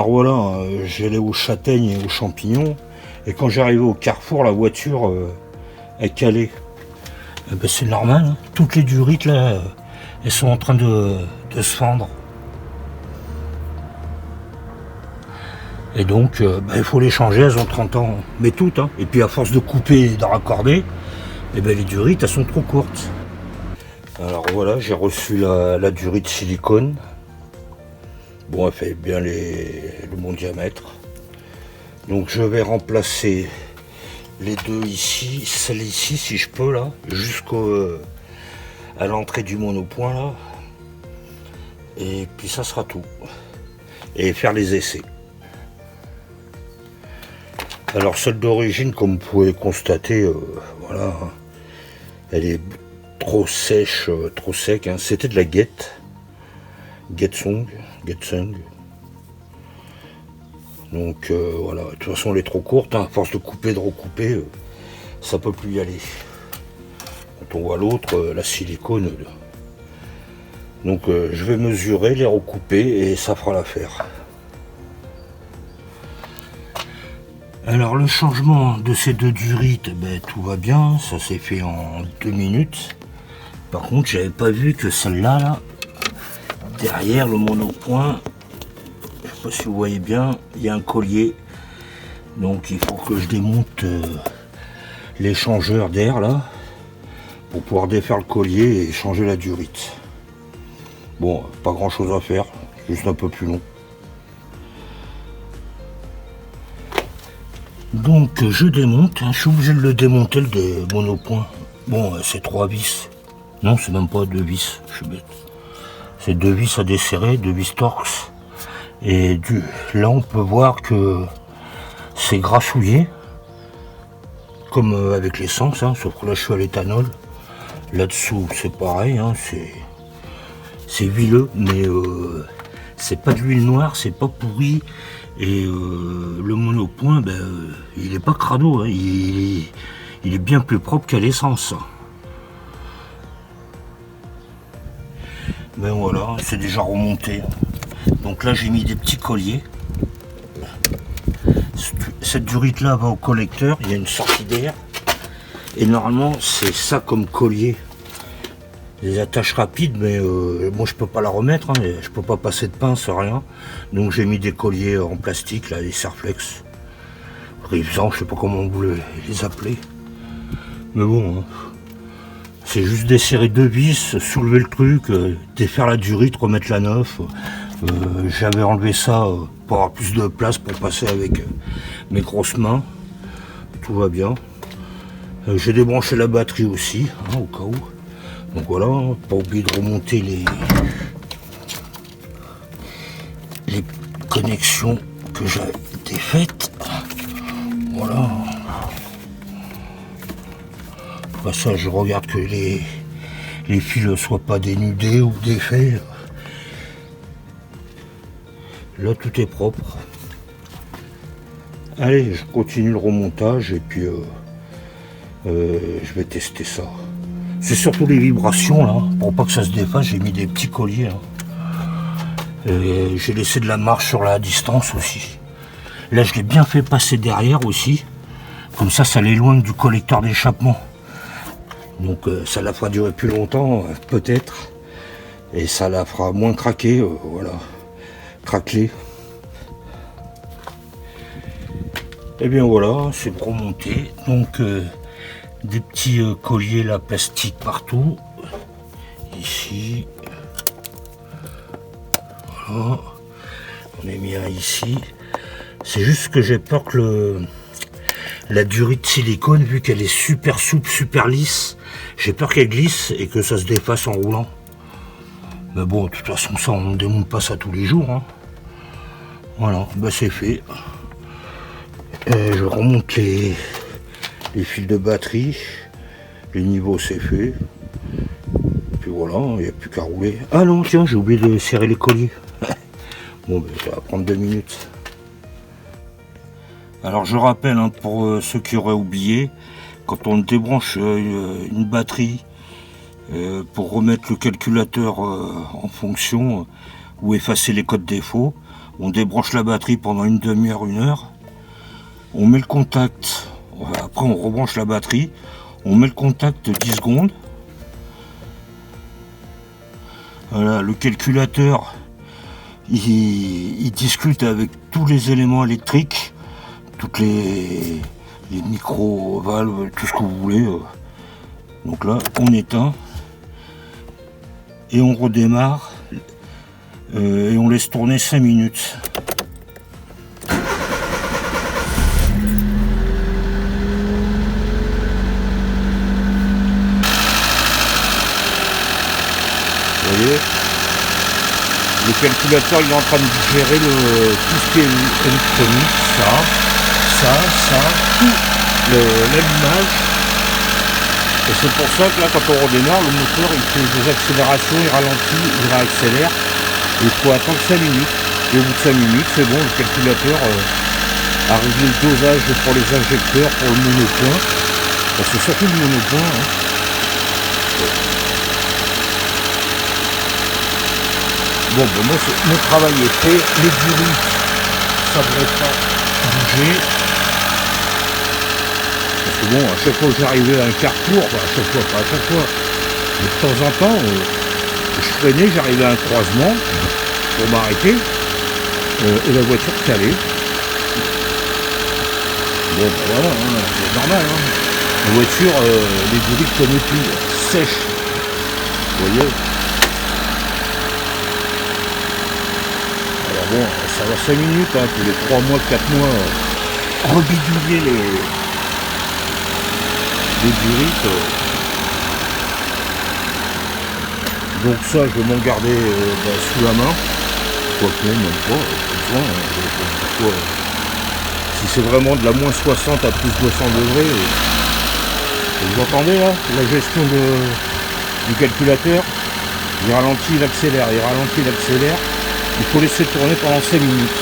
Alors voilà, j'allais aux châtaignes et aux champignons, et quand j'arrivais au carrefour, la voiture est calée. Ben, c'est normal, hein. Toutes les durites là, elles sont en train de se fendre. Et donc, il faut les changer, elles ont 30 ans, mais toutes, hein. Et puis à force de couper et de raccorder, et ben, les durites, elles sont trop courtes. Alors voilà, j'ai reçu la durite silicone. Bon, elle fait bien le bon diamètre. Donc je vais remplacer les deux ici, celle ici si je peux là, à l'entrée du monopoint là. Et puis ça sera tout. Et faire les essais. Alors celle d'origine, comme vous pouvez constater, voilà, elle est trop sèche, trop sec, hein. C'était de la Getsung. Donc voilà, de toute façon elle est trop courte, hein. À force de couper, de recouper, ça peut plus y aller. Quand on voit l'autre, la silicone. Donc je vais mesurer, les recouper et ça fera l'affaire. Alors le changement de ces deux durites, tout va bien, ça s'est fait en 2 minutes. Par contre, j'avais pas vu que celle-là, là, derrière le monopoint, je sais pas si vous voyez bien, il y a un collier. Donc il faut que je démonte l'échangeur d'air là, pour pouvoir défaire le collier et changer la durite. Bon, pas grand chose à faire, juste un peu plus long. Donc je démonte, hein, je suis obligé de le démonter le monopoint. Bon, c'est 3 vis. Non, c'est même pas 2 vis, je suis bête. C'est 2 vis à desserrer, 2 vis torx. Et là on peut voir que c'est grassouillé, comme avec l'essence, hein, sauf que là je suis à l'éthanol. Là-dessous c'est pareil, hein, c'est huileux, mais c'est pas de l'huile noire, c'est pas pourri. Et le monopoint, il est pas crado, hein, il est bien plus propre qu'à l'essence. Ben voilà, c'est déjà remonté. Donc là j'ai mis des petits colliers. Cette durite là va au collecteur, il y a une sortie d'air. Et normalement c'est ça comme collier. Des attaches rapides, mais moi je peux pas la remettre, hein, je peux pas passer de pince, rien. Donc j'ai mis des colliers en plastique, là, des Serflex. Rivesan, je sais pas comment vous les appelez. Mais bon, hein, c'est juste desserrer 2 vis, soulever le truc, défaire la durite, remettre la neuf. J'avais enlevé ça pour avoir plus de place pour passer avec mes grosses mains. Tout va bien. J'ai débranché la batterie aussi, hein, au cas où. Donc voilà, pas oublier de remonter les connexions que j'avais défaites. Voilà. Après ça, je regarde que les fils ne soient pas dénudés ou défaits. Là, tout est propre. Allez, je continue le remontage et puis je vais tester ça. C'est surtout les vibrations là, pour pas que ça se défasse, j'ai mis des petits colliers. J'ai laissé de la marge sur la distance aussi. Là je l'ai bien fait passer derrière aussi. Comme ça l'éloigne du collecteur d'échappement. Donc ça la fera durer plus longtemps, peut-être. Et ça la fera moins craquer, voilà. Craqueler. Et bien voilà, c'est remonté. Donc des petits colliers là, plastique partout. Ici. Voilà. On a mis un ici. C'est juste que j'ai peur que la durite silicone, vu qu'elle est super souple, super lisse, j'ai peur qu'elle glisse et que ça se défasse en roulant. Mais bon, de toute façon, ça, on ne démonte pas ça tous les jours. Hein. Voilà, c'est fait. Et je remonte les fils de batterie, les niveaux c'est fait, et puis voilà, il n'y a plus qu'à rouler. Ah non tiens, j'ai oublié de serrer les colliers. Bon ça va prendre 2 minutes. Alors je rappelle, hein, pour ceux qui auraient oublié, quand on débranche une batterie pour remettre le calculateur en fonction ou effacer les codes défauts, On débranche la batterie pendant une demi-heure, 1 heure. On met le contact. Après, on rebranche la batterie. On met le contact 10 secondes. Voilà, le calculateur, il discute avec tous les éléments électriques, toutes les micro-valves, tout ce que vous voulez. Donc là, on éteint et on redémarre et on laisse tourner 5 minutes. Vous voyez, le calculateur il est en train de gérer tout ce qui est électronique, tout l'allumage. Et c'est pour ça que là, quand on redémarre, le moteur il fait des accélérations, il ralentit, il réaccélère. Il faut attendre 5 minutes. Et au bout de 5 minutes, c'est bon, le calculateur a réglé le dosage pour les injecteurs, pour le monopoint. Enfin, c'est surtout le monopoint. Hein. Bon, ben moi, mon travail est fait. Les durites, ça ne devrait pas bouger. Parce que bon, à chaque fois que j'arrivais à un carrefour, enfin, à chaque fois, pas à chaque fois, mais de temps en temps, je freinais, j'arrivais à un croisement pour m'arrêter, et la voiture calait. Bon, ben voilà, hein, c'est normal. Hein. La voiture, les durites comme plus sèches. Vous voyez. Alors bon, ça va 5 minutes, hein, tous les 3 mois, 4 mois, rebidouiller les durites. Donc ça, je vais m'en garder sous la main. Quoique, même pas, si c'est vraiment de la moins 60 à plus 200 degrés, vous entendez là, la gestion du calculateur, il ralentit, il accélère, il ralentit, il accélère. Il faut laisser tourner pendant 5 minutes.